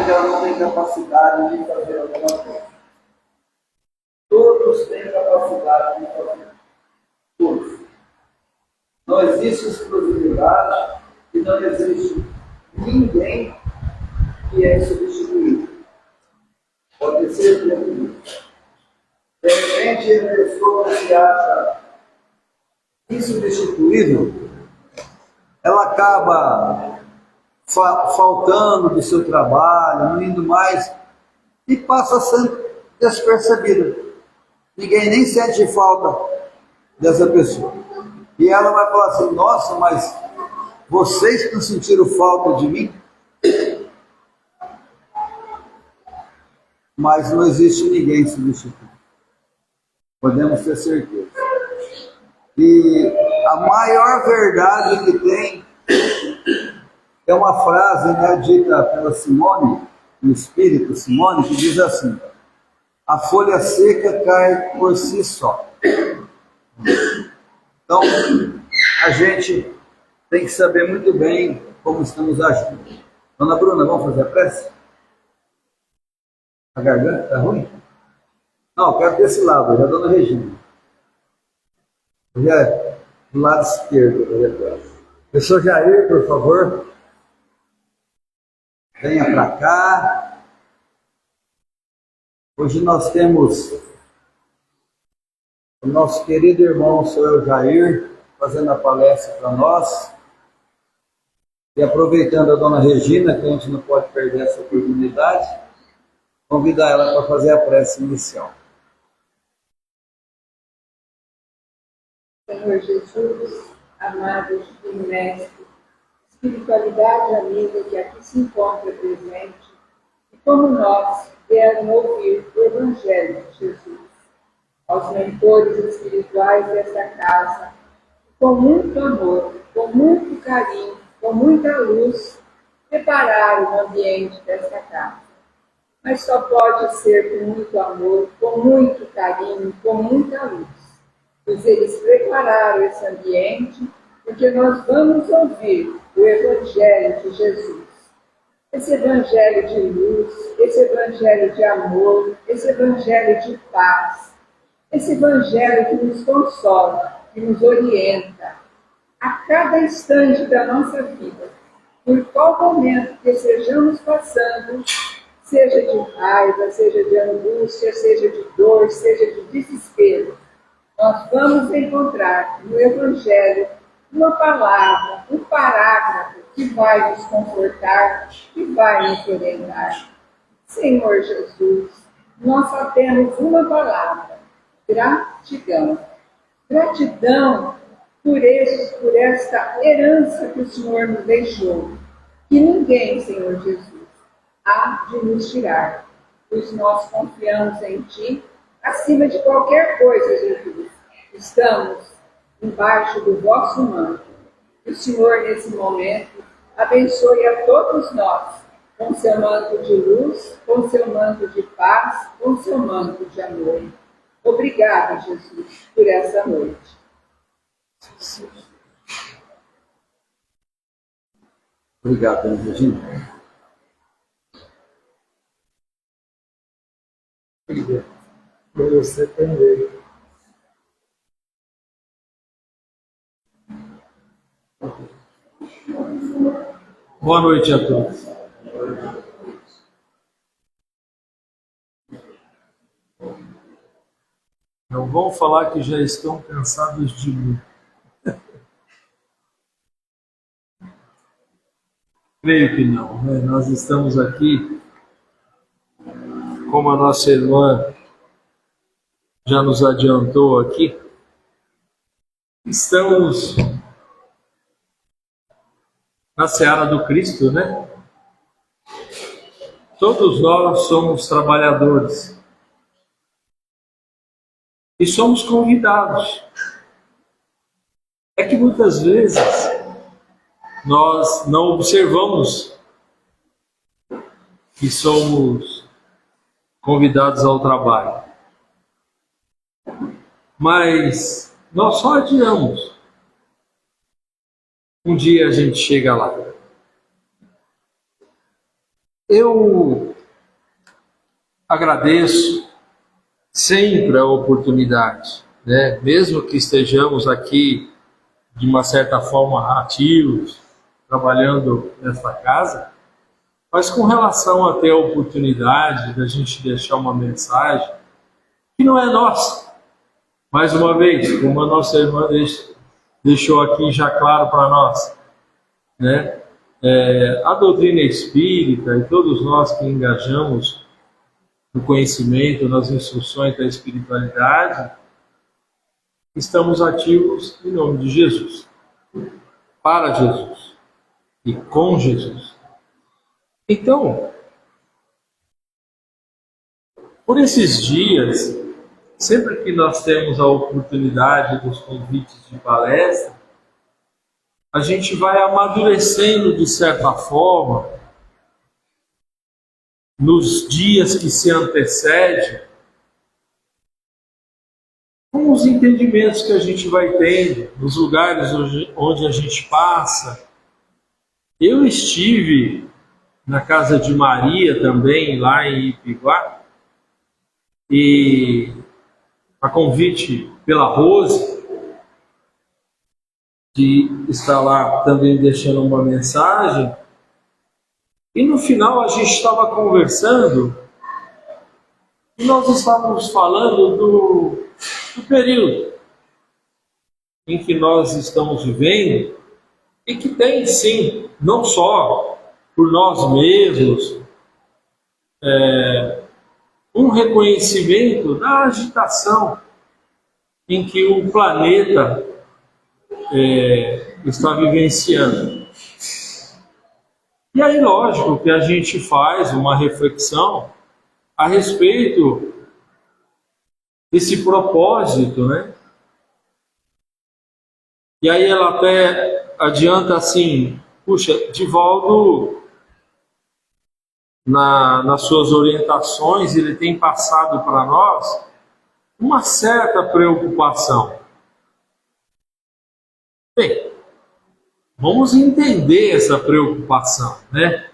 que ela não tem capacidade de fazer alguma coisa. Todos têm capacidade de fazer. Todos. Não existe exclusividade e não existe ninguém que é substituído. Pode ser definido. De repente, a pessoa se acha insubstituível, ela acaba faltando do seu trabalho, não indo mais, e passa sendo despercebida. Ninguém nem sente falta dessa pessoa. E ela vai falar assim: nossa, mas vocês não sentiram falta de mim? Mas não existe ninguém substituído. Podemos ter certeza. E a maior verdade que tem é uma frase, né, dita pela Simone, no Espírito Simone, que diz assim: a folha seca cai por si só. Então, a gente tem que saber muito bem como estamos agindo. Dona Bruna, vamos fazer a prece? A garganta está ruim? Não, eu quero desse lado, já Dona Regina. Já do lado esquerdo. Professor Jair, por favor, venha para cá. Hoje nós temos o nosso querido irmão, o senhor Jair, fazendo a palestra para nós. E aproveitando a Dona Regina, que a gente não pode perder essa oportunidade, convidar ela para fazer a prece inicial. Senhor Jesus, amado Divino Mestre, espiritualidade amiga que aqui se encontra presente, e como nós vieram ouvir o Evangelho de Jesus, aos mentores espirituais desta casa, com muito amor, com muito carinho, com muita luz, prepararam o ambiente desta casa. Mas só pode ser com muito amor, com muito carinho, com muita luz. Pois eles prepararam esse ambiente, porque nós vamos ouvir o Evangelho de Jesus. Esse Evangelho de luz, esse Evangelho de amor, esse Evangelho de paz, esse Evangelho que nos consola, que nos orienta a cada instante da nossa vida, por qual momento que estejamos passando, seja de raiva, seja de angústia, seja de dor, seja de desespero, nós vamos encontrar no Evangelho uma palavra, um parágrafo que vai nos confortar, que vai nos orientar. Senhor Jesus, nós só temos uma palavra: gratidão. Gratidão por esta herança que o Senhor nos deixou, que ninguém, Senhor Jesus, há de nos tirar, pois nós confiamos em Ti acima de qualquer coisa, Jesus. Estamos embaixo do vosso manto. O Senhor, nesse momento, abençoe a todos nós, com seu manto de luz, com seu manto de paz, com seu manto de amor. Obrigada, Jesus, por essa noite. Obrigado, Dona Regina. Você também. Boa noite a todos. Não vão falar que já estão cansados de mim. Creio que não, né? Nós estamos aqui, como a nossa irmã já nos adiantou aqui, estamos na seara do Cristo, né? Todos nós somos trabalhadores e somos convidados. É que muitas vezes nós não observamos que somos convidados ao trabalho, mas nós só adiamos. Um dia a gente chega lá. Eu agradeço sempre a oportunidade, né? Mesmo que estejamos aqui de uma certa forma ativos, trabalhando nesta casa, mas com relação a ter a oportunidade da gente deixar uma mensagem que não é nossa. Mais uma vez, como a nossa irmã deixou aqui já claro para nós, né? A doutrina espírita e todos nós que engajamos no conhecimento, nas instruções da espiritualidade, estamos ativos em nome de Jesus, para Jesus e com Jesus. Então, por esses dias, sempre que nós temos a oportunidade dos convites de palestra, a gente vai amadurecendo de certa forma nos dias que se antecedem com os entendimentos que a gente vai tendo, nos lugares onde a gente passa. Eu estive na casa de Maria também, lá em Ipiguá, e a convite pela Rose, de estar lá também deixando uma mensagem, e no final a gente estava conversando e nós estávamos falando do período em que nós estamos vivendo e que tem sim, não só por nós mesmos, um reconhecimento da agitação em que o planeta está vivenciando. E aí, lógico que a gente faz uma reflexão a respeito desse propósito, né? E aí ela até adianta assim, puxa, Divaldo, nas suas orientações, ele tem passado para nós uma certa preocupação. Bem, vamos entender essa preocupação, né?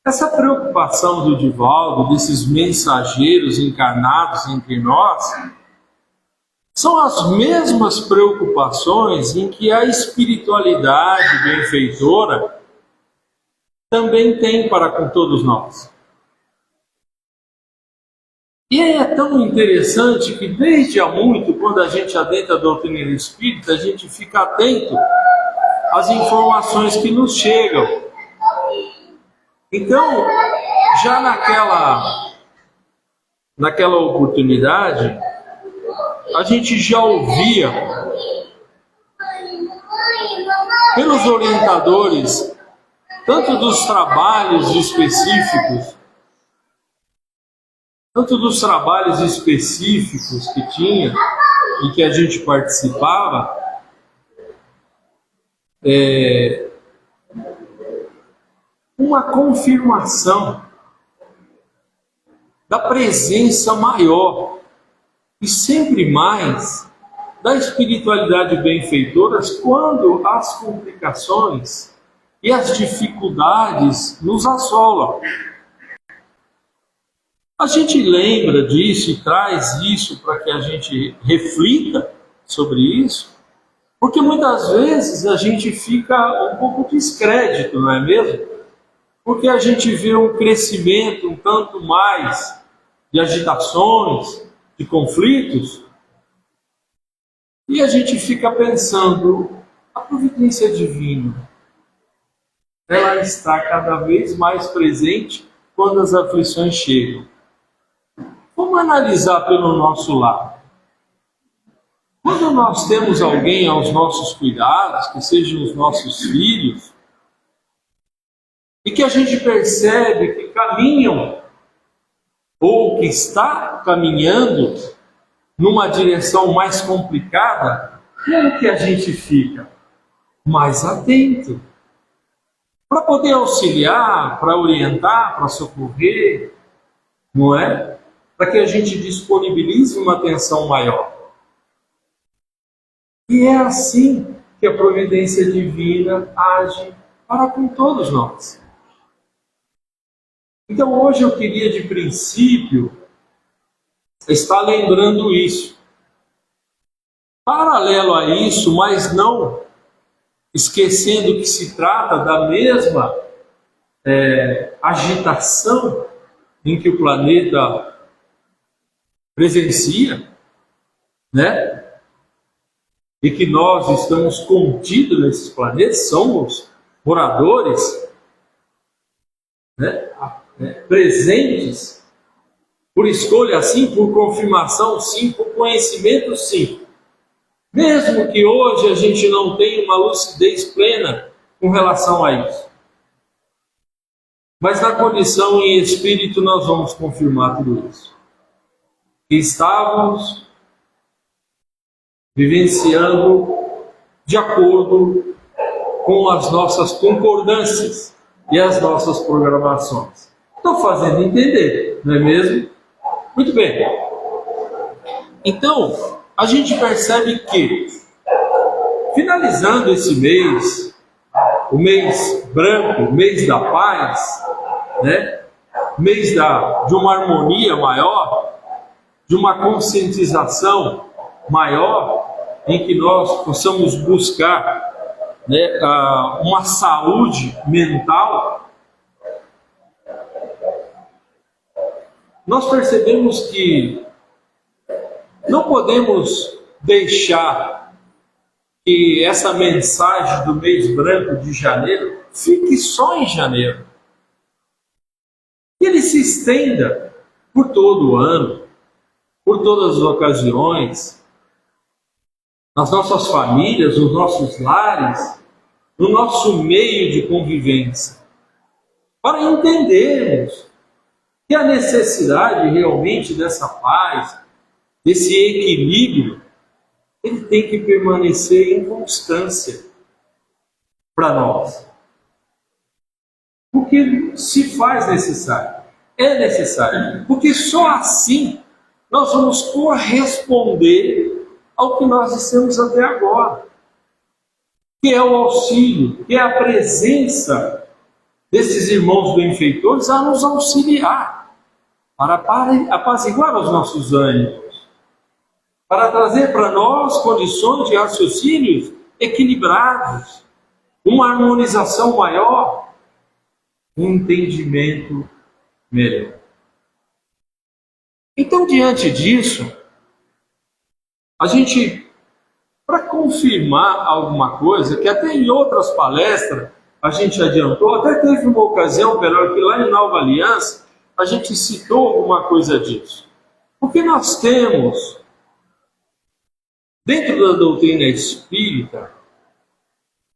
Essa preocupação do Divaldo, desses mensageiros encarnados entre nós, são as mesmas preocupações em que a espiritualidade benfeitora também tem para com todos nós. E é tão interessante que desde há muito, quando a gente adentra a doutrina espírita, a gente fica atento às informações que nos chegam. Então, já naquela oportunidade, a gente já ouvia pelos orientadores, tanto dos trabalhos específicos que tinha e que a gente participava, uma confirmação da presença maior e sempre mais da espiritualidade benfeitora quando as complicações e as dificuldades nos assolam. A gente lembra disso e traz isso para que a gente reflita sobre isso, porque muitas vezes a gente fica um pouco descrédito, não é mesmo? Porque a gente vê um crescimento um tanto mais de agitações, de conflitos, e a gente fica pensando, a providência divina, ela está cada vez mais presente quando as aflições chegam. Vamos analisar pelo nosso lado. Quando nós temos alguém aos nossos cuidados, que sejam os nossos filhos, e que a gente percebe que caminham, ou que está caminhando numa direção mais complicada, como que a gente fica? Mais atento. Para poder auxiliar, para orientar, para socorrer, não é? Para que a gente disponibilize uma atenção maior. E é assim que a providência divina age para com todos nós. Então hoje eu queria, de princípio, estar lembrando isso. Paralelo a isso, mas não esquecendo que se trata da mesma agitação em que o planeta presencia, né? E que nós estamos contidos nesses planetas, somos moradores, né? Presentes, por escolha sim, por confirmação sim, por conhecimento sim. Mesmo que hoje a gente não tenha uma lucidez plena com relação a isso. Mas na condição em espírito nós vamos confirmar tudo isso. Que estávamos vivenciando de acordo com as nossas concordâncias e as nossas programações. Estou fazendo entender, não é mesmo? Muito bem. Então, a gente percebe que, finalizando esse mês, o mês branco, o mês da paz, né? Mês de uma harmonia maior, de uma conscientização maior, em que nós possamos buscar, né, uma saúde mental, nós percebemos que não podemos deixar que essa mensagem do mês branco de janeiro fique só em janeiro. Que ele se estenda por todo o ano, por todas as ocasiões, nas nossas famílias, nos nossos lares, no nosso meio de convivência, para entendermos que a necessidade realmente dessa paz, desse equilíbrio, ele tem que permanecer em constância para nós. Porque se faz necessário, é necessário, porque só assim nós vamos corresponder ao que nós dissemos até agora, que é o auxílio, que é a presença desses irmãos benfeitores a nos auxiliar, para apaziguar os nossos ânimos, para trazer para nós condições de raciocínios equilibrados, uma harmonização maior, um entendimento melhor. Então, diante disso, a gente, para confirmar alguma coisa, que até em outras palestras a gente adiantou, até teve uma ocasião, melhor, que lá em Nova Aliança, a gente citou alguma coisa disso. Porque nós temos, dentro da doutrina espírita,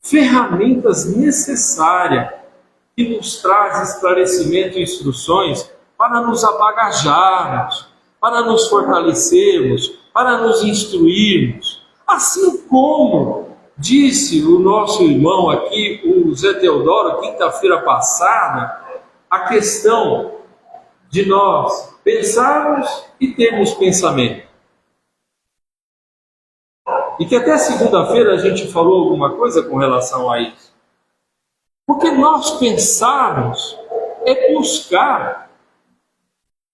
ferramentas necessárias que nos traz esclarecimento e instruções para nos abagajarmos, para nos fortalecermos, para nos instruirmos. Assim como disse o nosso irmão aqui, o Zé Teodoro, quinta-feira passada, a questão de nós pensarmos e termos pensamento. E que até segunda-feira a gente falou alguma coisa com relação a isso. Porque nós pensarmos é buscar,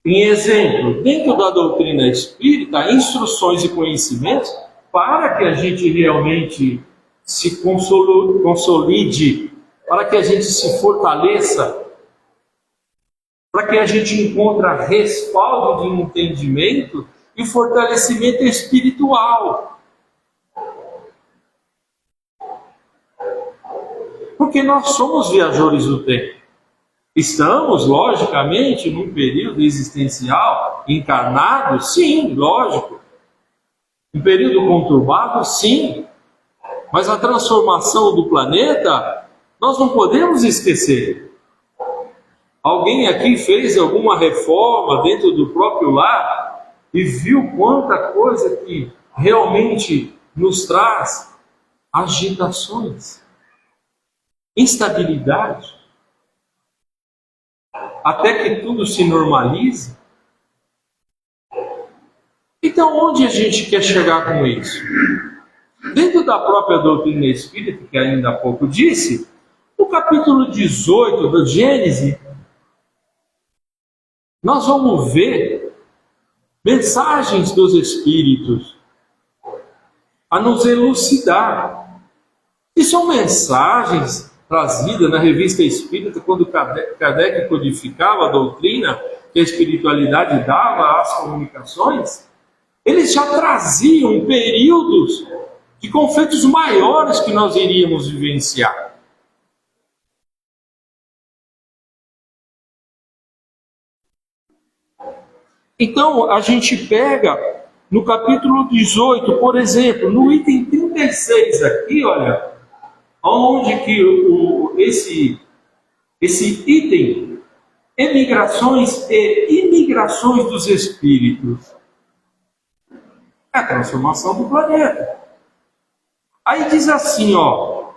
em exemplo, dentro da doutrina espírita, instruções e conhecimentos para que a gente realmente se consolide, para que a gente se fortaleça, para que a gente encontre respaldo de entendimento e fortalecimento espiritual. Porque nós somos viajores do tempo. Estamos, logicamente, num período existencial encarnado, sim, lógico. Um período conturbado, sim. Mas a transformação do planeta, nós não podemos esquecer. Alguém aqui fez alguma reforma dentro do próprio lar e viu quanta coisa que realmente nos traz agitações, instabilidade, até que tudo se normalize. Então, onde a gente quer chegar com isso? Dentro da própria doutrina espírita, que ainda há pouco disse, o capítulo 18 do Gênesis nós vamos ver mensagens dos Espíritos a nos elucidar. E são mensagens trazidas na Revista Espírita, quando Kardec codificava a doutrina que a espiritualidade dava às comunicações. Eles já traziam períodos de conflitos maiores que nós iríamos vivenciar. Então, a gente pega no capítulo 18, por exemplo, no item 36 aqui, olha, onde que esse item, emigrações e imigrações dos espíritos, é a transformação do planeta. Aí diz assim, ó,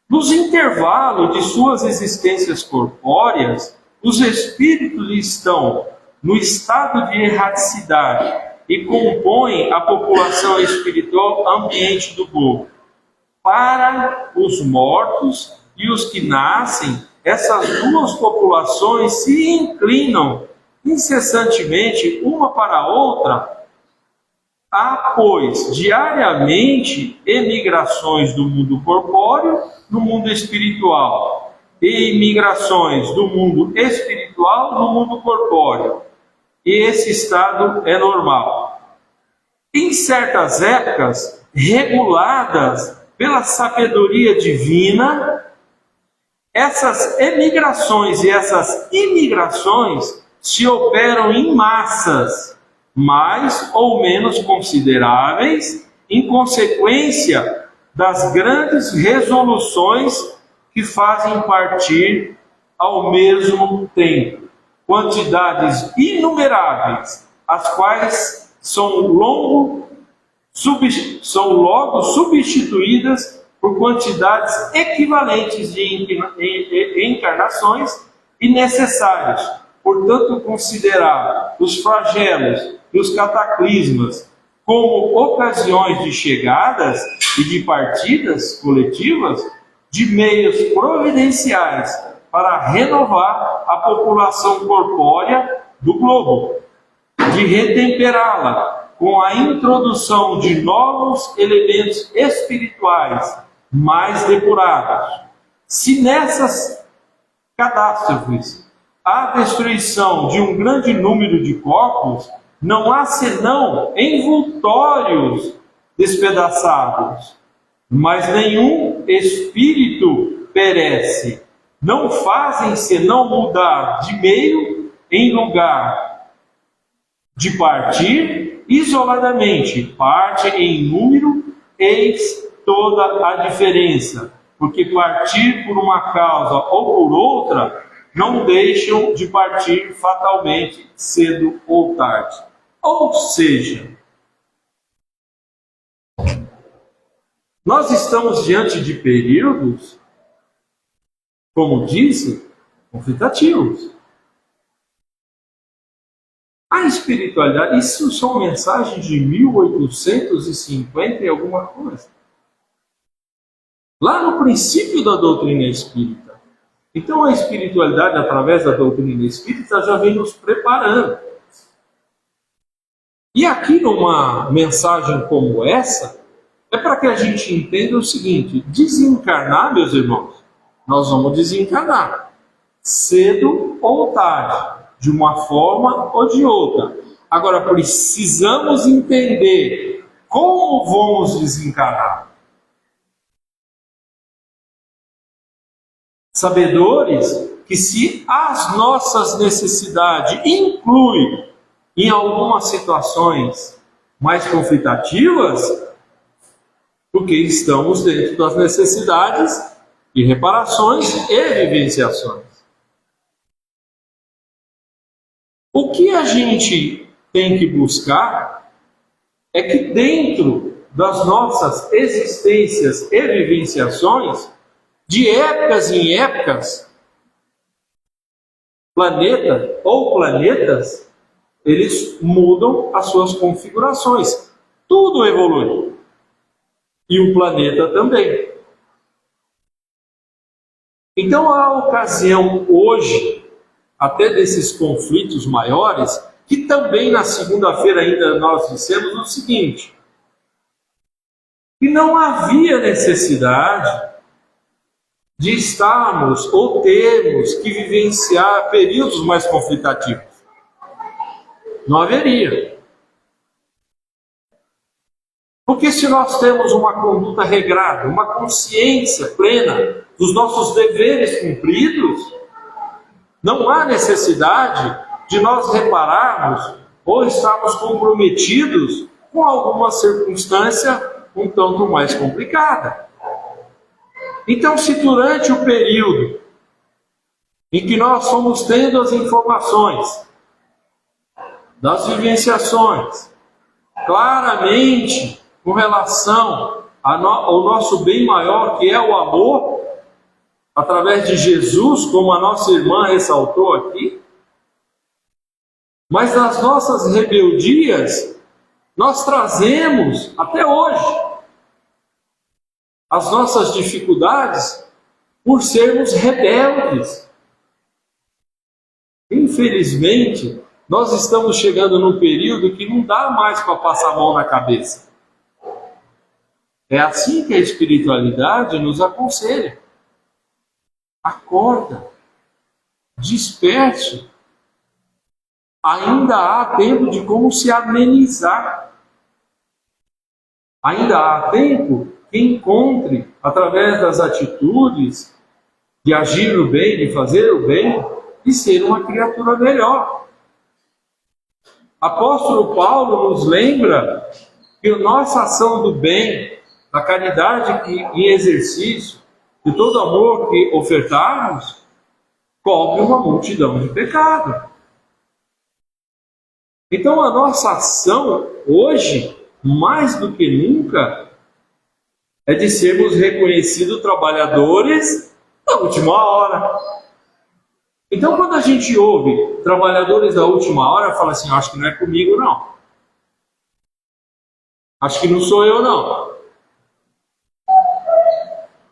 nos intervalos de suas existências corpóreas, os espíritos estão no estado de erraticidade e compõem a população espiritual ambiente do globo. Para os mortos e os que nascem, essas duas populações se inclinam incessantemente uma para a outra. Há, pois, diariamente emigrações do mundo corpóreo no mundo espiritual e imigrações do mundo espiritual no mundo corpóreo. E esse estado é normal. Em certas épocas, reguladas pela sabedoria divina, essas emigrações e essas imigrações se operam em massas, mais ou menos consideráveis, em consequência das grandes resoluções que fazem partir ao mesmo tempo quantidades inumeráveis, as quais são logo substituídas por quantidades equivalentes de encarnações e necessárias. Portanto, considerar os flagelos e os cataclismas como ocasiões de chegadas e de partidas coletivas de meios providenciais para renovar a população corpórea do globo, de retemperá-la com a introdução de novos elementos espirituais mais depurados. Se nessas catástrofes há destruição de um grande número de corpos, não há senão envoltórios despedaçados, mas nenhum espírito perece. Não fazem senão mudar de meio em lugar de partir isoladamente, parte em número, eis toda a diferença, porque partir por uma causa ou por outra não deixam de partir fatalmente, cedo ou tarde. Ou seja, nós estamos diante de períodos, como disse, conflitativos. A espiritualidade, isso são mensagens de 1850 e alguma coisa. Lá no princípio da doutrina espírita. Então a espiritualidade, através da doutrina espírita, já vem nos preparando. E aqui numa mensagem como essa, é para que a gente entenda o seguinte: desencarnar, meus irmãos, nós vamos desencarnar, cedo ou tarde, de uma forma ou de outra. Agora, precisamos entender como vamos desencarnar. Sabedores que, se as nossas necessidades incluem em algumas situações mais conflitativas, porque estamos dentro das necessidades de reparações e vivenciações. O que a gente tem que buscar é que dentro das nossas existências e vivenciações, de épocas em épocas, planeta ou planetas, eles mudam as suas configurações. Tudo evolui. E o planeta também. Então a ocasião hoje até desses conflitos maiores, que também na segunda-feira ainda nós dissemos o seguinte, que não havia necessidade de estarmos ou termos que vivenciar períodos mais conflitativos. Não haveria. Porque se nós temos uma conduta regrada, uma consciência plena dos nossos deveres cumpridos, não há necessidade de nós repararmos ou estarmos comprometidos com alguma circunstância um tanto mais complicada. Então, se durante o período em que nós fomos tendo as informações das vivenciações, claramente com relação ao nosso bem maior, que é o amor, através de Jesus, como a nossa irmã ressaltou aqui, mas nas nossas rebeldias, nós trazemos, até hoje, as nossas dificuldades por sermos rebeldes. Infelizmente, nós estamos chegando num período que não dá mais para passar a mão na cabeça. É assim que a espiritualidade nos aconselha. Acorda, desperte. Ainda há tempo de como se amenizar. Ainda há tempo que encontre, através das atitudes, de agir no bem, de fazer o bem, e ser uma criatura melhor. Apóstolo Paulo nos lembra que a nossa ação do bem, da caridade em exercício, de todo amor que ofertarmos, cobre uma multidão de pecado. Então a nossa ação hoje, mais do que nunca, é de sermos reconhecidos trabalhadores da última hora. Então quando a gente ouve trabalhadores da última hora, fala assim, acho que não é comigo não. Acho que não sou eu não.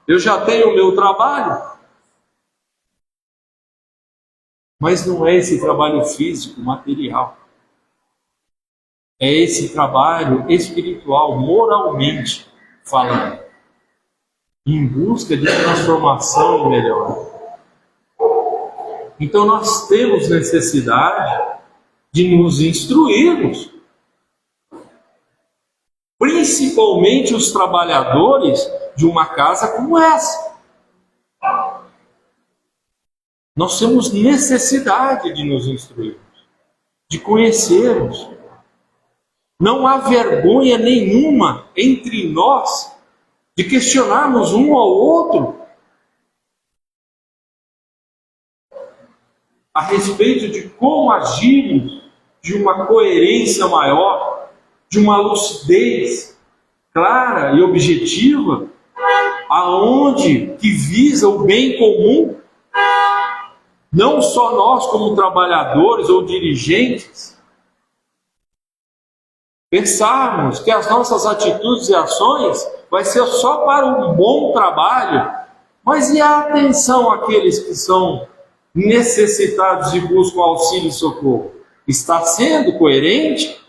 Eu já tenho o meu trabalho. Mas não é esse trabalho físico, material. É esse trabalho espiritual, moralmente falando, em busca de transformação e melhora. Então nós temos necessidade de nos instruirmos, principalmente os trabalhadores de uma casa como essa. Nós temos necessidade de nos instruirmos, de conhecermos. Não há vergonha nenhuma entre nós de questionarmos um ao outro a respeito de como agirmos, de uma coerência maior, de uma lucidez clara e objetiva, aonde que visa o bem comum, não só nós como trabalhadores ou dirigentes, pensarmos que as nossas atitudes e ações vai ser só para um bom trabalho, mas e a atenção àqueles que são necessitados e buscam auxílio e socorro? Está sendo coerente?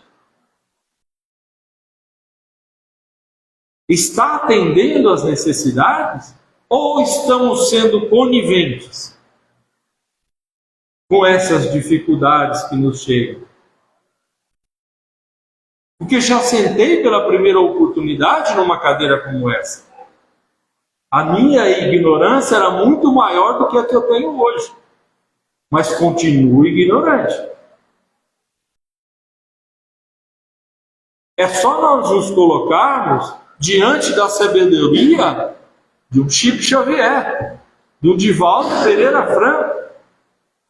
Está atendendo às necessidades? Ou estamos sendo coniventes com essas dificuldades que nos chegam? Porque já sentei pela primeira oportunidade numa cadeira como essa. A minha ignorância era muito maior do que a que eu tenho hoje. Mas continuo ignorante. É só nós nos colocarmos diante da sabedoria de um Chico Xavier, de um Divaldo Pereira Franco,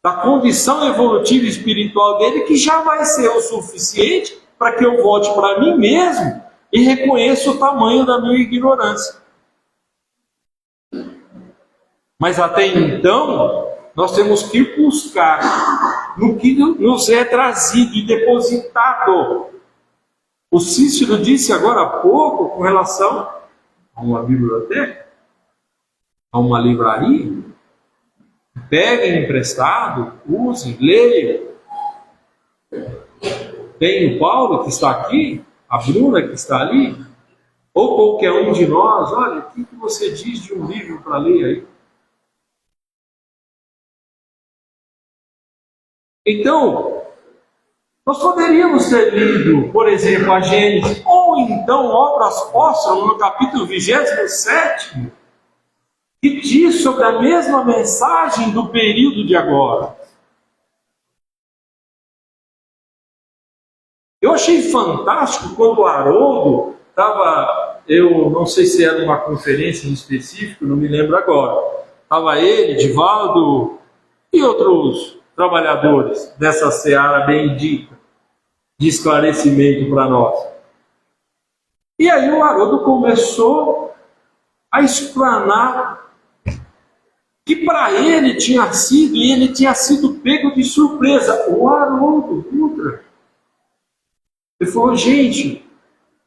da condição evolutiva e espiritual dele, que já vai ser o suficiente para que eu volte para mim mesmo e reconheça o tamanho da minha ignorância. Mas até então, nós temos que buscar no que nos é trazido e depositado. O Cícero disse agora há pouco, com relação a uma biblioteca, a uma livraria, peguem emprestado, usem, leiam. Tem o Paulo que está aqui, a Bruna que está ali, ou qualquer um de nós, olha, o que você diz de um livro para ler aí? Então, nós poderíamos ter lido, por exemplo, a Gênesis, ou então Obras Póstumas, no capítulo 27, que diz sobre a mesma mensagem do período de agora. Eu achei fantástico quando o Haroldo estava, eu não sei se era uma conferência em específico, não me lembro agora. Estava ele, Divaldo e outros trabalhadores dessa seara bendita de esclarecimento para nós. E aí o Haroldo começou a explanar que para ele tinha sido, e ele tinha sido pego de surpresa. O Haroldo Dutra. Ele falou, gente,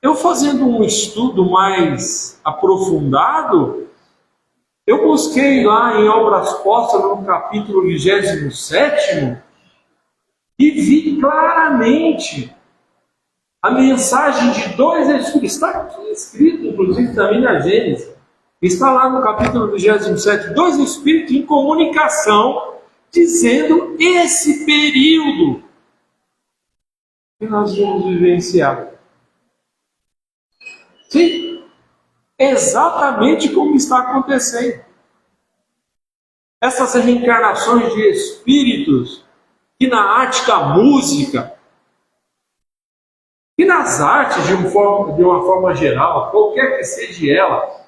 eu fazendo um estudo mais aprofundado, eu busquei lá em Obras Póstumas, no capítulo 27, e vi claramente a mensagem de dois Espíritos. Está aqui escrito, inclusive, também na Gênesis. Está lá no capítulo 27, dois Espíritos em comunicação, dizendo esse período que nós vamos vivenciar. Sim, exatamente como está acontecendo. Essas reencarnações de espíritos que na arte da música, e nas artes de uma forma geral, qualquer que seja ela,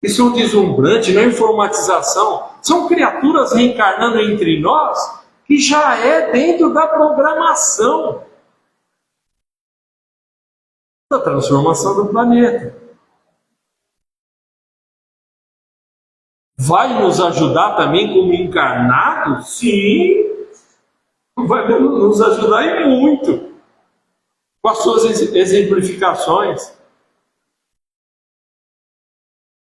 que são deslumbrantes, na informatização, são criaturas reencarnando entre nós, que já é dentro da programação da transformação do planeta. Vai nos ajudar também como encarnados? Sim, vai nos ajudar e muito, com as suas exemplificações,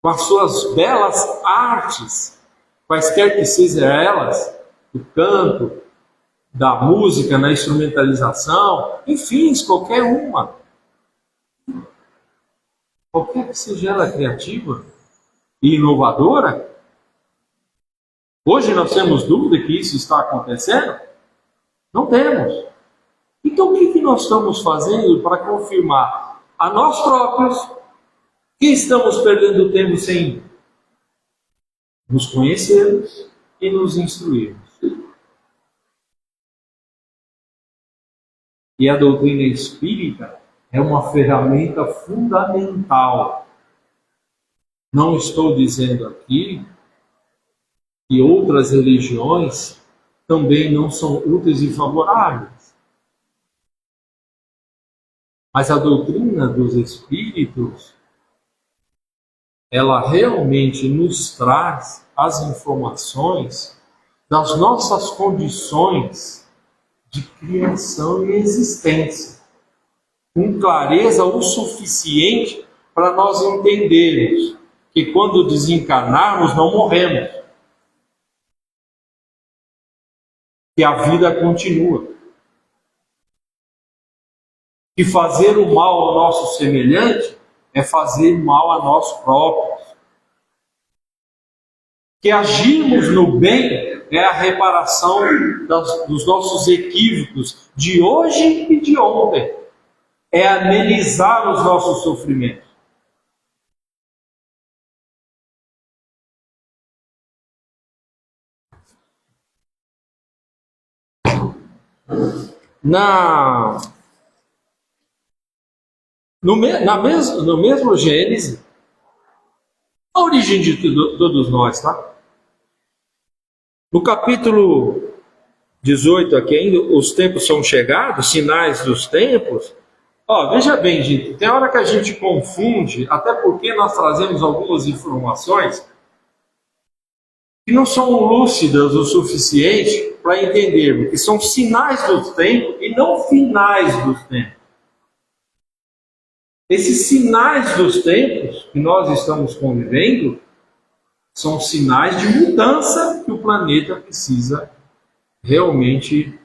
com as suas belas artes, quaisquer que sejam elas, do canto, da música, na instrumentalização, enfim, qualquer uma. Qualquer que seja ela criativa e inovadora. Hoje nós temos dúvida que isso está acontecendo? Não temos. Então o que nós estamos fazendo para confirmar a nós próprios que estamos perdendo tempo sem nos conhecermos e nos instruirmos? E a doutrina espírita é uma ferramenta fundamental. Não estou dizendo aqui que outras religiões também não são úteis e favoráveis. Mas a doutrina dos espíritos, ela realmente nos traz as informações das nossas condições de criação e existência, com clareza o suficiente para nós entendermos que quando desencarnarmos não morremos, que a vida continua, que fazer o mal ao nosso semelhante é fazer mal a nós próprios, que agirmos no bem é a reparação dos nossos equívocos de hoje e de ontem, é amenizar os nossos sofrimentos. No mesmo Gênesis, a origem de todos nós, tá? No capítulo 18 aqui ainda, os tempos são chegados, sinais dos tempos. Veja bem, gente, tem hora que a gente confunde, até porque nós trazemos algumas informações que não são lúcidas o suficiente para entendermos que são sinais dos tempos e não finais dos tempos. Esses sinais dos tempos que nós estamos convivendo São sinais de mudança que o planeta precisa realmente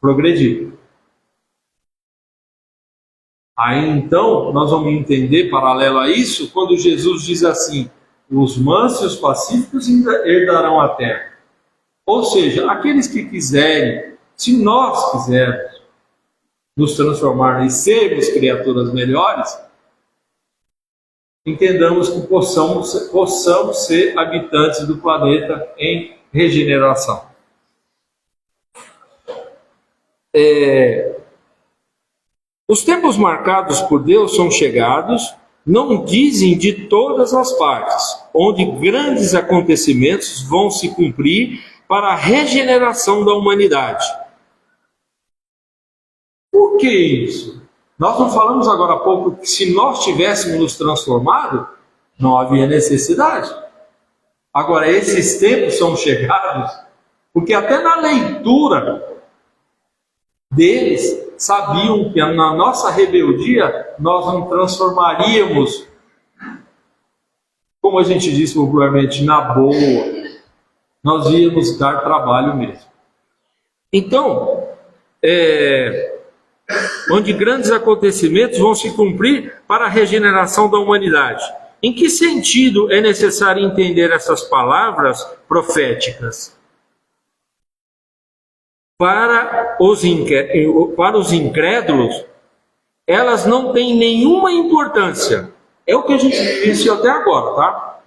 progredir. Aí então, nós vamos entender, paralelo a isso, quando Jesus diz assim: os mansos e os pacíficos herdarão a terra. Ou seja, aqueles que quiserem, se nós quisermos nos transformar e sermos criaturas melhores, entendamos que possamos ser habitantes do planeta em regeneração. Os tempos marcados por Deus são chegados, não dizem de todas as partes, onde grandes acontecimentos vão se cumprir para a regeneração da humanidade. Por que isso? Nós não falamos agora há pouco que se nós tivéssemos nos transformado, não havia necessidade. Agora, esses tempos são chegados, porque até na leitura deles, sabiam que na nossa rebeldia nós não transformaríamos, como a gente disse popularmente, na boa. Nós íamos dar trabalho mesmo. Então, onde grandes acontecimentos vão se cumprir para a regeneração da humanidade. Em que sentido é necessário entender essas palavras proféticas? Para os incrédulos, elas não têm nenhuma importância. É o que a gente disse até agora, tá?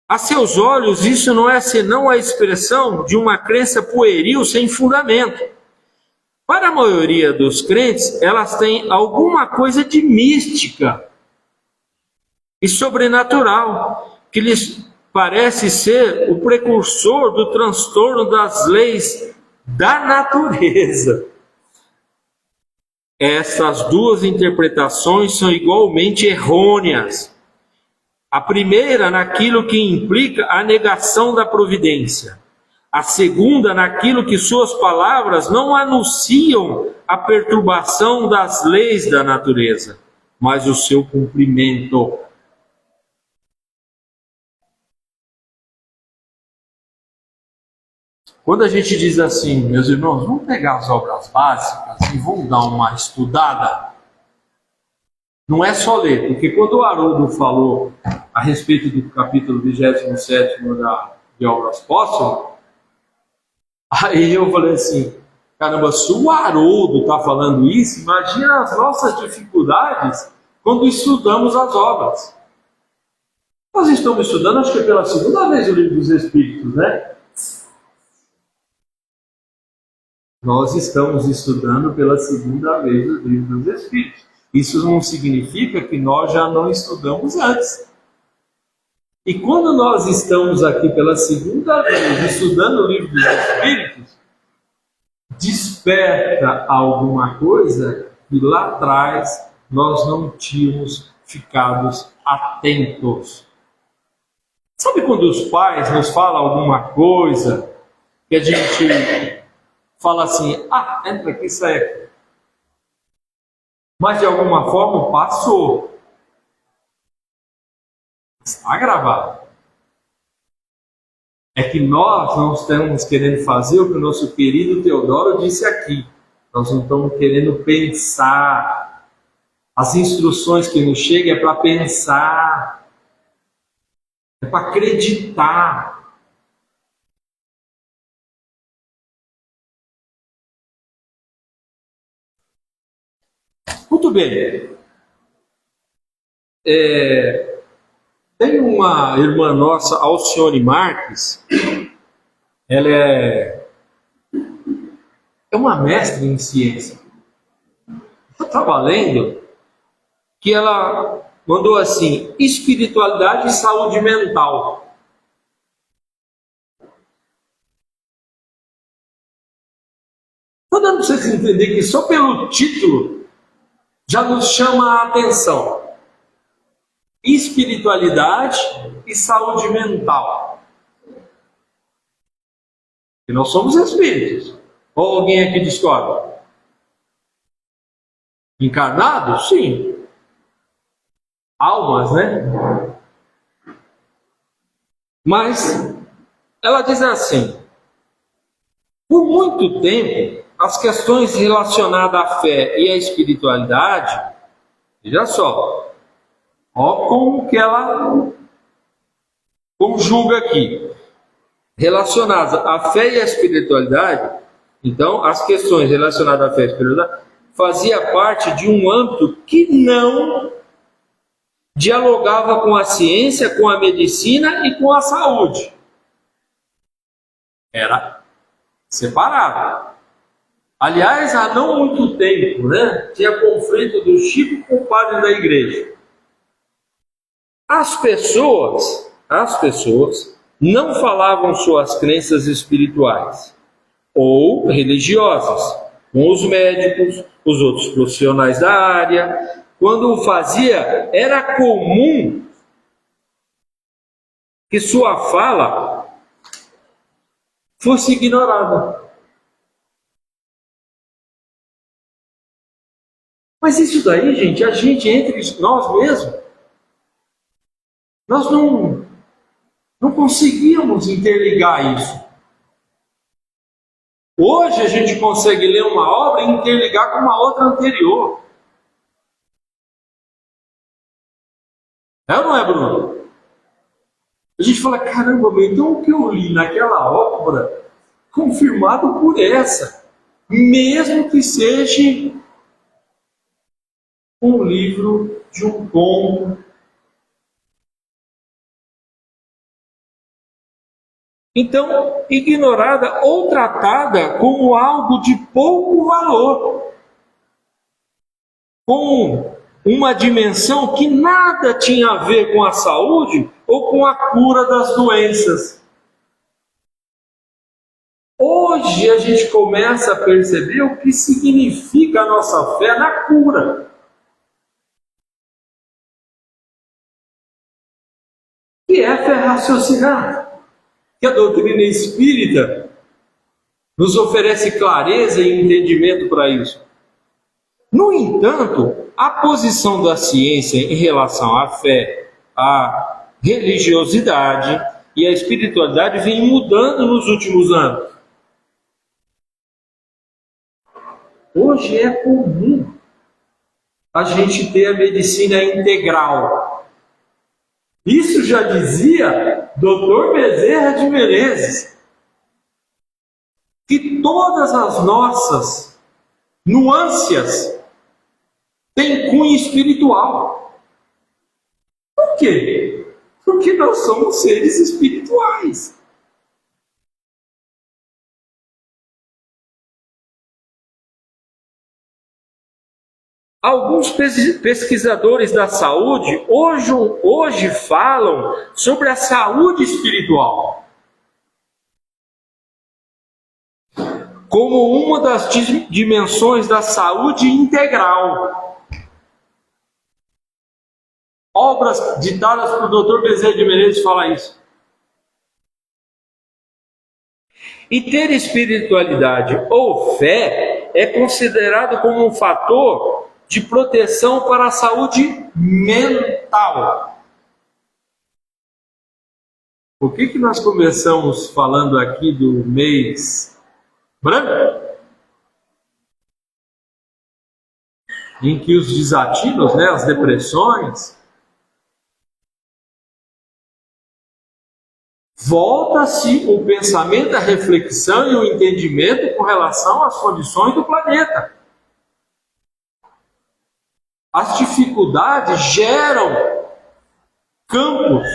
A seus olhos, isso não é senão a expressão de uma crença pueril sem fundamento. Para a maioria dos crentes, elas têm alguma coisa de mística e sobrenatural, que lhes parece ser o precursor do transtorno das leis da natureza. Essas duas interpretações são igualmente errôneas. A primeira naquilo que implica a negação da providência. A segunda naquilo que suas palavras não anunciam a perturbação das leis da natureza, mas o seu cumprimento. Quando a gente diz assim, meus irmãos, vamos pegar as obras básicas e vamos dar uma estudada, não é só ler, porque quando o Haroldo falou a respeito do capítulo 27 de Obras Póstumas, aí eu falei assim, caramba, se o Haroldo está falando isso, imagina as nossas dificuldades quando estudamos as obras. Nós estamos estudando, acho que é pela segunda vez o Livro dos Espíritos, né? Nós estamos estudando pela segunda vez o Livro dos Espíritos. Isso não significa que nós já não estudamos antes. E quando nós estamos aqui pela segunda vez estudando o Livro dos Espíritos, desperta alguma coisa que lá atrás nós não tínhamos ficado atentos. Sabe quando os pais nos falam alguma coisa que a gente fala assim, entra aqui, sai aqui. Mas de alguma forma passou. Está gravado. É que nós não estamos querendo fazer o que o nosso querido Teodoro disse aqui. Nós não estamos querendo pensar. As instruções que nos chegam é para pensar. É para acreditar. Muito bem. Tem uma irmã nossa, Alcione Marques, ela é uma mestre em ciência. Eu estava lendo que ela mandou assim, espiritualidade e saúde mental. Estou dando para vocês entenderem que só pelo título já nos chama a atenção. Espiritualidade e saúde mental. E nós somos espíritos. Ou alguém aqui discorda? Encarnados? Sim. Almas, né? Mas ela diz assim: por muito tempo, as questões relacionadas à fé e à espiritualidade, veja só, ó como que ela conjuga aqui, relacionadas à fé e à espiritualidade. Então, as questões relacionadas à fé e à espiritualidade fazia parte de um âmbito que não dialogava com a ciência, com a medicina e com a saúde. Era separado. Aliás, há não muito tempo, tinha conflito do Chico com o padre da igreja. As pessoas não falavam suas crenças espirituais ou religiosas com os médicos, os outros profissionais da área. Quando o fazia, era comum que sua fala fosse ignorada. Mas isso daí, gente, a gente entre nós mesmos, nós não conseguíamos interligar isso. Hoje a gente consegue ler uma obra e interligar com uma outra anterior. É ou não é, Bruno? A gente fala, caramba, então o que eu li naquela obra, confirmado por essa, mesmo que seja um livro de um conto. Então, ignorada ou tratada como algo de pouco valor, com uma dimensão que nada tinha a ver com a saúde ou com a cura das doenças. Hoje a gente começa a perceber o que significa a nossa fé na cura. Que é a fé raciocinada. Que a doutrina espírita nos oferece clareza e entendimento para isso. No entanto, a posição da ciência em relação à fé, à religiosidade e à espiritualidade vem mudando nos últimos anos. Hoje é comum a gente ter a medicina integral. Isso já dizia Dr. Bezerra de Menezes, que todas as nossas nuances têm cunho espiritual. Por quê? Porque nós somos seres espirituais. Alguns pesquisadores da saúde hoje falam sobre a saúde espiritual como uma das dimensões da saúde integral. Obras ditadas por Dr. Bezerra de Menezes falam isso. E ter espiritualidade ou fé é considerado como um fator de proteção para a saúde mental. Por que nós começamos falando aqui do mês branco? Em que os desatinos, as depressões, volta-se o pensamento, a reflexão e o entendimento com relação às condições do planeta. As dificuldades geram campos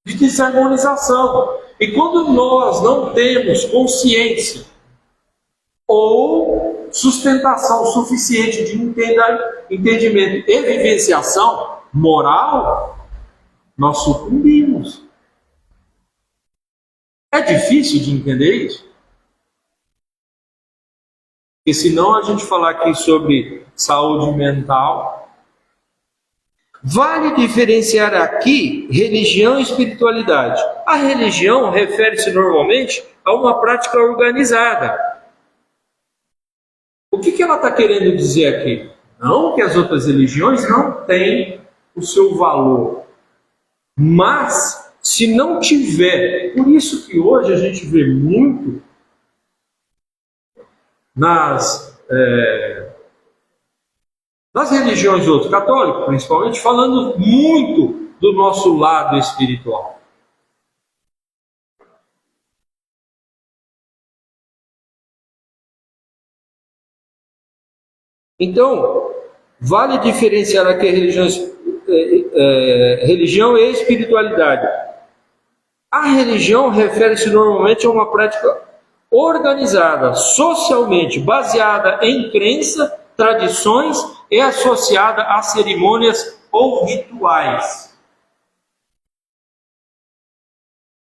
de desarmonização. E quando nós não temos consciência ou sustentação suficiente de entendimento e vivenciação moral, nós sucumbimos. É difícil de entender isso? Porque senão a gente falar aqui sobre saúde mental. Vale diferenciar aqui religião e espiritualidade. A religião refere-se normalmente a uma prática organizada. O que ela está querendo dizer aqui? Não que as outras religiões não têm o seu valor, mas se não tiver, por isso que hoje a gente vê muito nas religiões outros, católicos principalmente, falando muito do nosso lado espiritual. Então, vale diferenciar aqui religião e espiritualidade. A religião refere-se normalmente a uma prática organizada, socialmente, baseada em crença, tradições e associada a cerimônias ou rituais.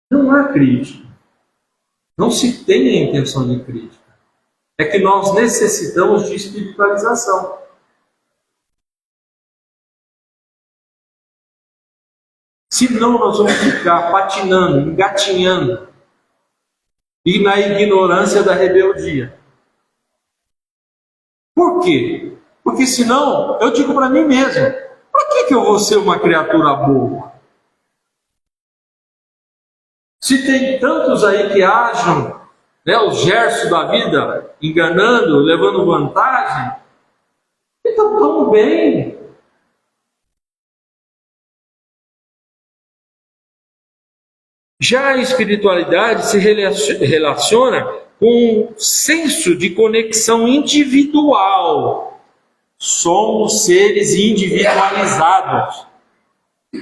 Não há crítica. Não se tem a intenção de crítica. É que nós necessitamos de espiritualização. Senão nós vamos ficar patinando, engatinhando, e na ignorância da rebeldia. Por quê? Porque senão, eu digo para mim mesmo, para que eu vou ser uma criatura boa? Se tem tantos aí que acham, o Gerson da vida, enganando, levando vantagem, então tão bem. Já a espiritualidade se relaciona com um senso de conexão individual. Somos seres individualizados.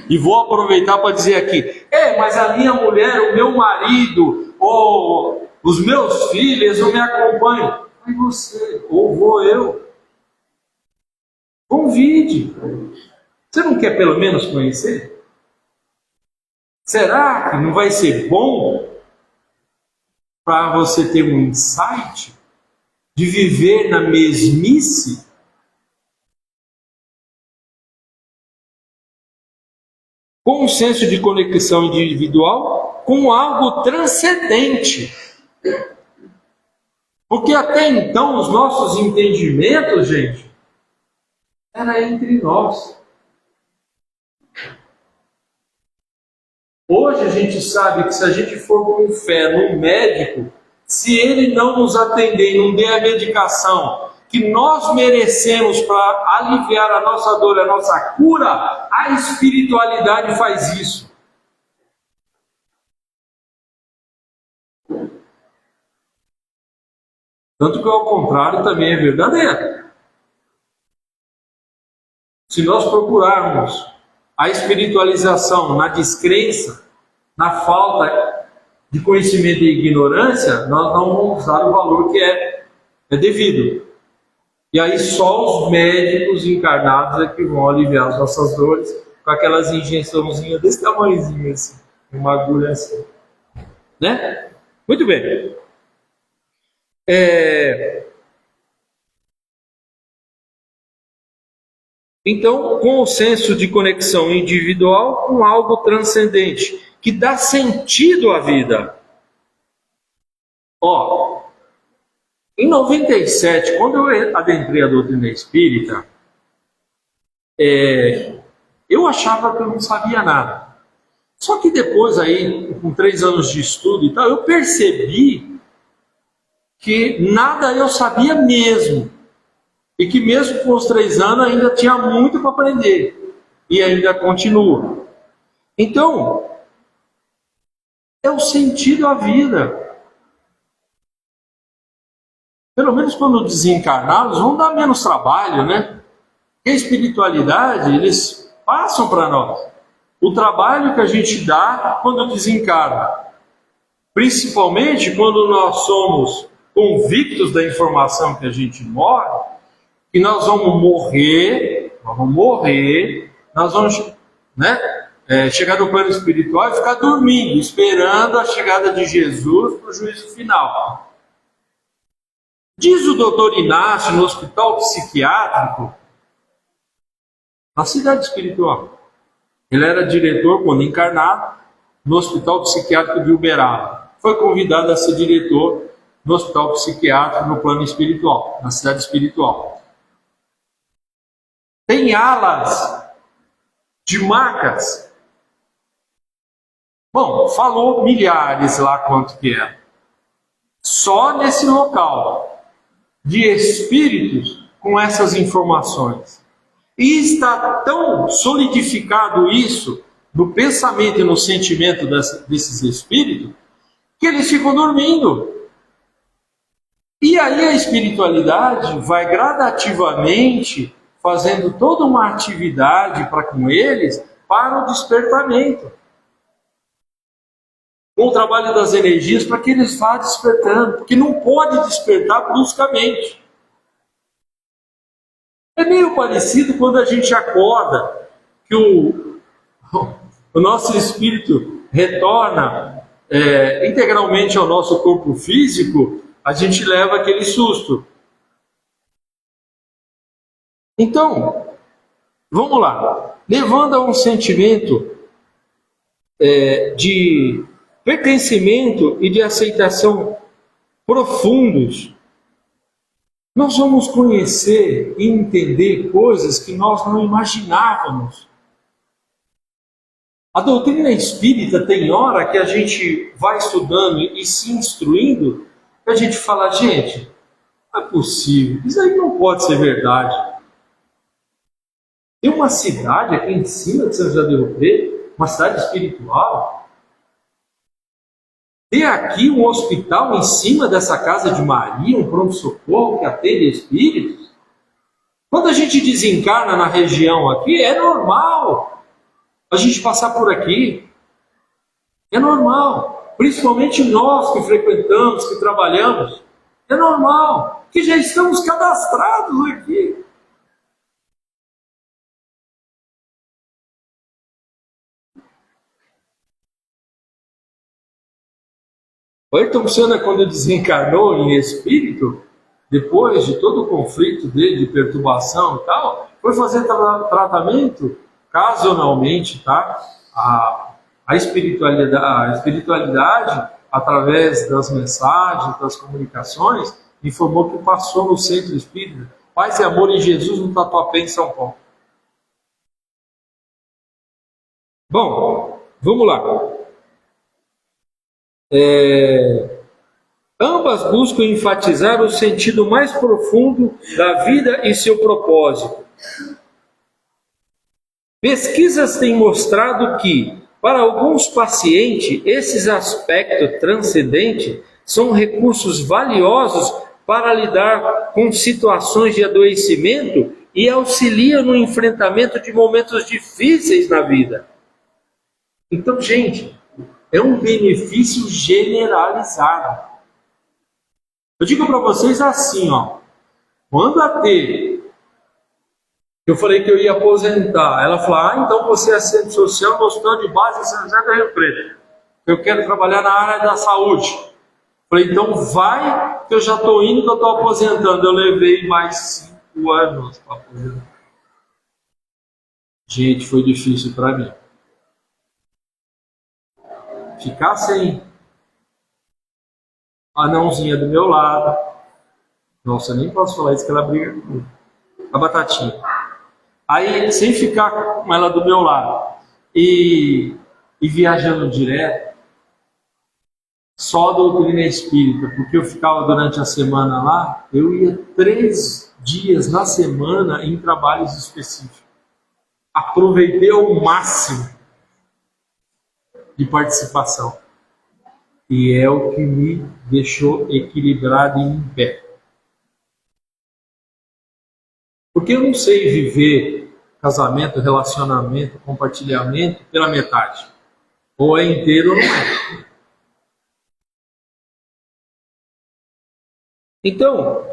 E vou aproveitar para dizer aqui, mas a minha mulher, o meu marido, ou os meus filhos não me acompanham. Mas você, ou vou eu. Convide. Você não quer pelo menos conhecer? Será que não vai ser bom para você ter um insight de viver na mesmice? Com um senso de conexão individual com algo transcendente. Porque até então os nossos entendimentos, gente, era entre nós. Hoje a gente sabe que se a gente for com fé no médico, se ele não nos atender e não der a medicação que nós merecemos para aliviar a nossa dor, a nossa cura, a espiritualidade faz isso. Tanto que ao contrário também é verdadeiro. Se nós procurarmos a espiritualização na descrença, na falta de conhecimento e ignorância, nós não vamos dar o valor que é devido. E aí só os médicos encarnados é que vão aliviar as nossas dores com aquelas injeçãozinhas desse tamanhozinho assim, uma agulha assim. Né? Muito bem. Então, com o senso de conexão individual com algo transcendente, que dá sentido à vida. Em 97, quando eu adentrei a doutrina espírita, eu achava que eu não sabia nada. Só que depois, aí, com 3 anos de estudo e tal, eu percebi que nada eu sabia mesmo. E que mesmo com os 3 anos ainda tinha muito para aprender. E ainda continua. Então, é o sentido da vida. Pelo menos quando desencarnados, vão dar menos trabalho, né? E a espiritualidade, eles passam para nós. O trabalho que a gente dá quando desencarna. Principalmente quando nós somos convictos da informação que a gente morre, que nós vamos morrer, nós vamos chegar no plano espiritual e ficar dormindo, esperando a chegada de Jesus para o juízo final. Diz o doutor Inácio, no hospital psiquiátrico, na cidade espiritual. Ele era diretor, quando encarnado, no hospital psiquiátrico de Uberaba. Foi convidado a ser diretor no hospital psiquiátrico no plano espiritual, na cidade espiritual. Tem alas de macas Bom, falou milhares lá quanto que é. Só nesse local de espíritos com essas informações. E está tão solidificado isso no pensamento e no sentimento desses espíritos que eles ficam dormindo. E aí a espiritualidade vai gradativamente fazendo toda uma atividade para com eles para o despertamento. Com o trabalho das energias para que eles vá despertando, porque não pode despertar bruscamente. É meio parecido quando a gente acorda, que o nosso espírito retorna integralmente ao nosso corpo físico, a gente leva aquele susto. Então, vamos lá. Levando a um sentimento de pertencimento e de aceitação profundos, nós vamos conhecer e entender coisas que nós não imaginávamos. A doutrina espírita tem hora que a gente vai estudando e se instruindo, que a gente fala, gente, não é possível, isso aí não pode ser verdade. Tem uma cidade aqui em cima de São José do Rio Preto, uma cidade espiritual. Tem aqui um hospital em cima dessa casa de Maria, um pronto-socorro que atende espíritos. Quando a gente desencarna na região aqui, é normal a gente passar por aqui. É normal. Principalmente nós que frequentamos, que trabalhamos. É normal, que já estamos cadastrados aqui. O Ayrton Senna, quando desencarnou em espírito, depois de todo o conflito dele, de perturbação e tal, foi fazer tratamento, ocasionalmente, tá? A espiritualidade, através das mensagens, das comunicações, informou que passou no centro espírita, Paz e Amor em Jesus, no Tatuapé, em São Paulo. Bom, vamos lá. Ambas buscam enfatizar o sentido mais profundo da vida e seu propósito. Pesquisas têm mostrado que, para alguns pacientes, esses aspectos transcendentes são recursos valiosos para lidar com situações de adoecimento e auxiliam no enfrentamento de momentos difíceis na vida. Então, gente, é um benefício generalizado. Eu digo para vocês assim, ó, quando a T, eu falei que eu ia aposentar, ela falou, então você é assistente social no hospital de base em São José do Rio Preto. Eu quero trabalhar na área da saúde. Falei, então vai, que eu já estou indo, que eu estou aposentando. Eu levei mais 5 anos para aposentar. Gente, foi difícil para mim. Ficar sem a anãozinha do meu lado. Nossa, eu nem posso falar isso que ela briga comigo. A Batatinha. Aí, sem ficar com ela do meu lado e viajando direto, só a doutrina espírita, porque eu ficava durante a semana lá, eu ia 3 dias na semana em trabalhos específicos. Aproveitei ao máximo de participação. E é o que me deixou equilibrado e em pé. Porque eu não sei viver casamento, relacionamento, compartilhamento pela metade. Ou é inteiro ou não é. Então,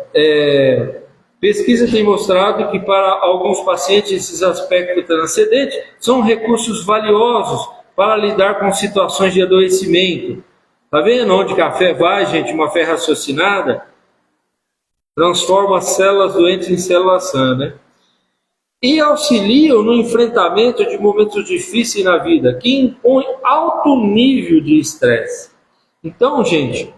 pesquisa tem mostrado que para alguns pacientes esses aspectos transcendentes são recursos valiosos para lidar com situações de adoecimento. Tá vendo onde café vai, gente? Uma fé raciocinada transforma células doentes em células sãs, né? E auxiliam no enfrentamento de momentos difíceis na vida, que impõem alto nível de estresse. Então, gente,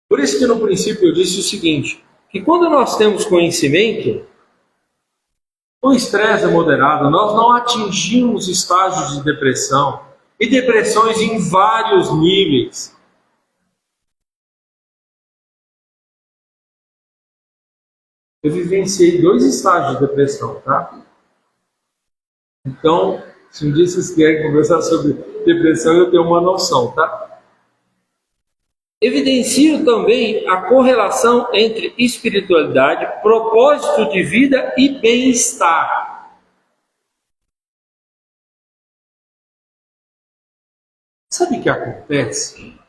por isso que no princípio eu disse o seguinte, que quando nós temos conhecimento, O estresse é moderado, nós não atingimos estágios de depressão, e depressões em vários níveis. Eu vivenciei 2 estágios de depressão, tá? Então, se um dia vocês querem conversar sobre depressão, eu tenho uma noção, tá? Evidencio também a correlação entre espiritualidade, propósito de vida e bem-estar. Sabe o que acontece?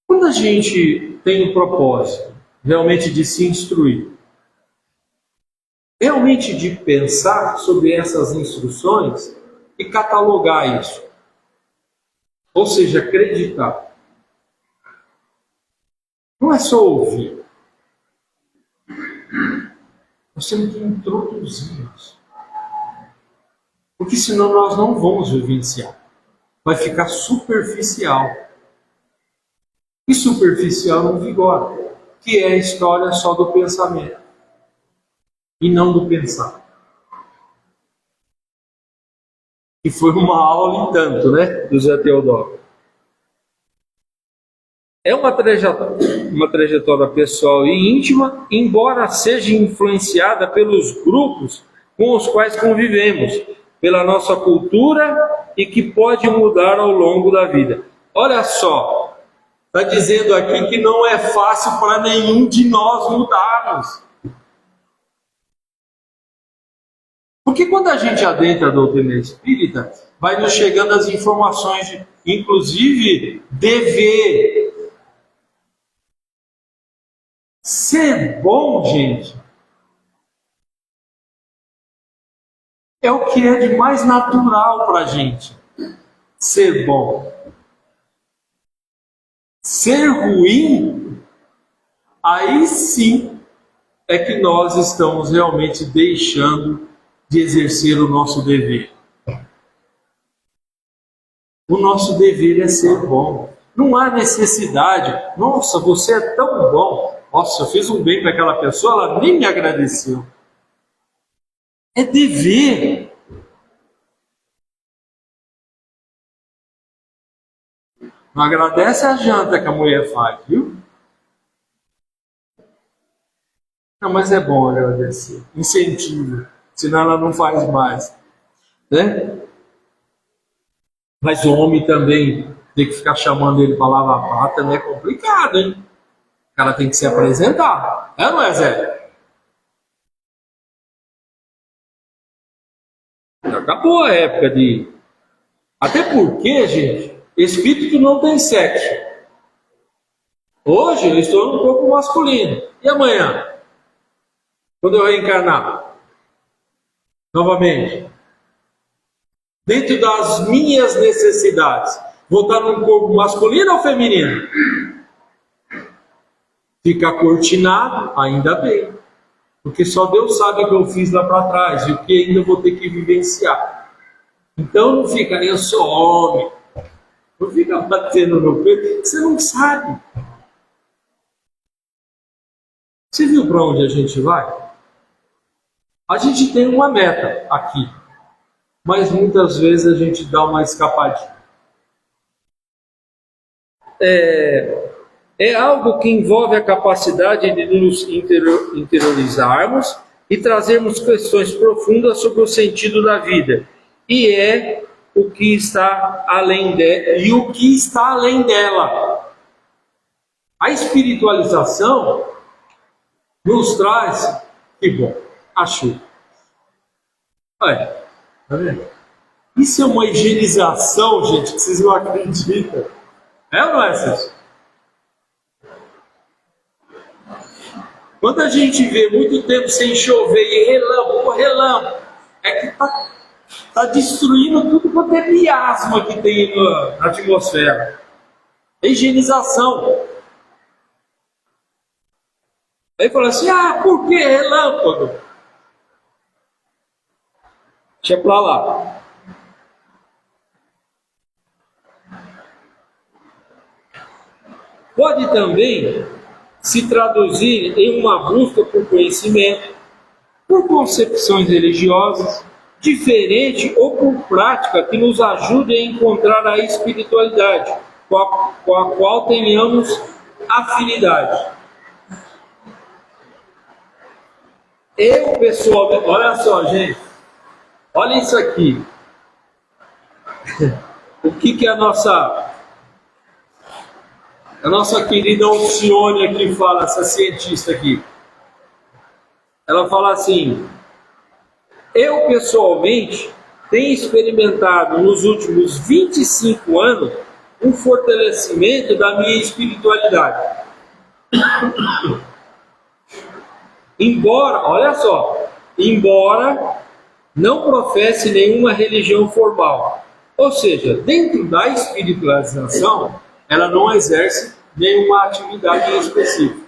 Quando a gente tem um propósito realmente de se instruir, realmente de pensar sobre essas instruções e catalogar isso, ou seja, acreditar. Não é só ouvir. Nós temos que introduzir isso. Porque senão nós não vamos vivenciar. Vai ficar superficial. E superficial não vigora, que é a história só do pensamento e não do pensar. E foi uma aula em tanto, né, do Zé Teodoro. É uma trajetória pessoal e íntima, embora seja influenciada pelos grupos com os quais convivemos, pela nossa cultura e que pode mudar ao longo da vida. Olha só, está dizendo aqui que não é fácil para nenhum de nós mudarmos. Porque quando a gente adentra a doutrina espírita, vai nos chegando as informações, inclusive dever. Ser bom, gente, é o que é de mais natural para a gente. Ser bom. Ser ruim, aí sim é que nós estamos realmente deixando de exercer o nosso dever. O nosso dever é ser bom. Não há necessidade. Nossa, você é tão bom. Nossa, eu fiz um bem para aquela pessoa, ela nem me agradeceu. É dever. Não agradece a janta que a mulher faz, viu? Não, mas é bom agradecer. Incentivo. Senão ela não faz mais. Né? Mas o homem também tem que ficar chamando ele para lavar prato, também é complicado, hein? O cara tem que se apresentar. É ou não é, Zé? Já acabou a época de... Até porque, gente, espírito não tem sexo. Hoje eu estou no corpo masculino. E amanhã? Quando eu reencarnar? Novamente. Dentro das minhas necessidades. Vou estar num corpo masculino ou feminino? Ficar cortinado, ainda bem. Porque só Deus sabe o que eu fiz lá para trás e o que ainda vou ter que vivenciar. Então não fica, eu sou homem. Não fica batendo no peito, você não sabe. Você viu para onde a gente vai? A gente tem uma meta aqui, mas muitas vezes a gente dá uma escapadinha. É algo que envolve a capacidade de nos interiorizarmos e trazermos questões profundas sobre o sentido da vida. E é o que está além e o que está além dela. A espiritualização nos traz, que bom, achou. Olha, tá vendo? Isso é uma higienização, gente, que vocês não acreditam. É ou não é, Cícero? Quando a gente vê muito tempo sem chover e relâmpago, é que está destruindo tudo quanto é miasma que tem na atmosfera. É higienização. Aí fala assim, por que relâmpago? Deixa pra lá. Pode também se traduzir em uma busca por conhecimento, por concepções religiosas, diferente ou por prática que nos ajude a encontrar a espiritualidade com a qual tenhamos afinidade. Eu, pessoalmente, olha só, gente, olha isso aqui. O que a nossa querida Alcione aqui fala, essa cientista aqui? Ela fala assim: eu pessoalmente tenho experimentado nos últimos 25 anos um fortalecimento da minha espiritualidade. Embora não professe nenhuma religião formal. Ou seja, dentro da espiritualização, ela não exerce nenhuma atividade específica.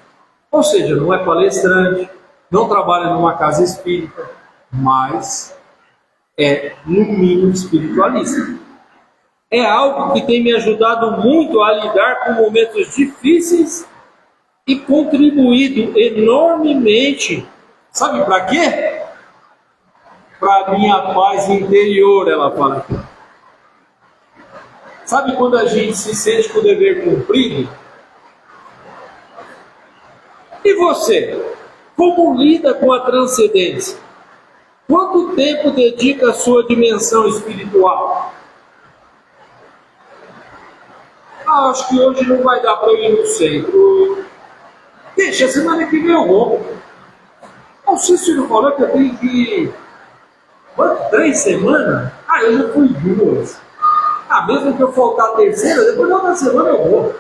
Ou seja, não é palestrante, não trabalha numa casa espírita, mas é, no mínimo, espiritualista. É algo que tem me ajudado muito a lidar com momentos difíceis e contribuído enormemente. Sabe para quê? Para minha paz interior, ela fala aqui. Sabe quando a gente se sente com o dever cumprido? E você? Como lida com a transcendência? Quanto tempo dedica à sua dimensão espiritual? Acho que hoje não vai dar para eu ir no centro. Deixa, semana que vem eu vou. O Cícero falou que eu tenho que ir 3 semanas? Eu já fui 2. Mesmo que eu faltar a terceira, depois da outra semana eu vou.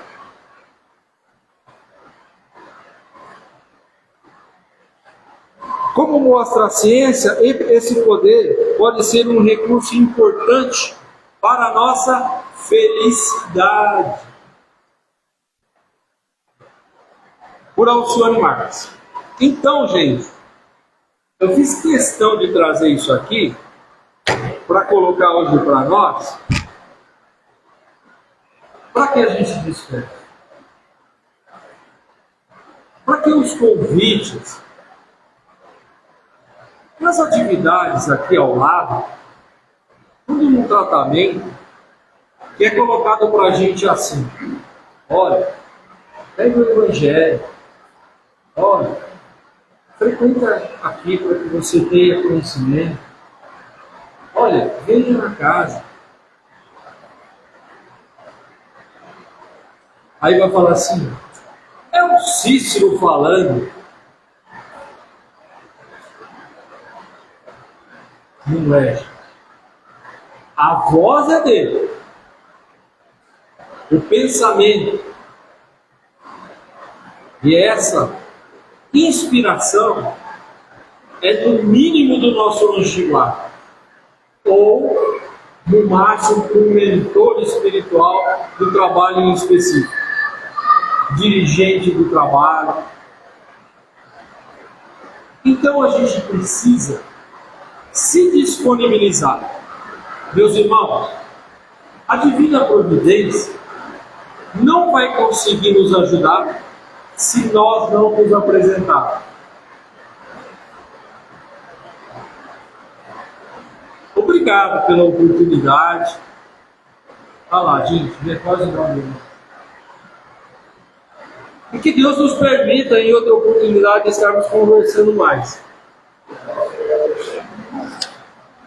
Como mostra a ciência, esse poder pode ser um recurso importante para a nossa felicidade. Por Alcione Marques. Então, gente, eu fiz questão de trazer isso aqui para colocar hoje para nós, para que a gente desperte. Para que os convites, as atividades aqui ao lado, tudo num tratamento que é colocado para a gente assim: olha, pega o Evangelho, olha, frequenta aqui para que você tenha conhecimento, olha, venha na casa. Aí vai falar assim: é o Cícero falando. Não é. A voz é dele. O pensamento. E essa inspiração é do mínimo do nosso anjo-guarda. Ou, no máximo, um mentor espiritual do trabalho em específico. Dirigente do trabalho. Então a gente precisa se disponibilizar. Meus irmãos, a divina providência não vai conseguir nos ajudar se nós não nos apresentarmos. Obrigado pela oportunidade. Olha lá, gente, é quase igual. E que Deus nos permita, em outra oportunidade, estarmos conversando mais.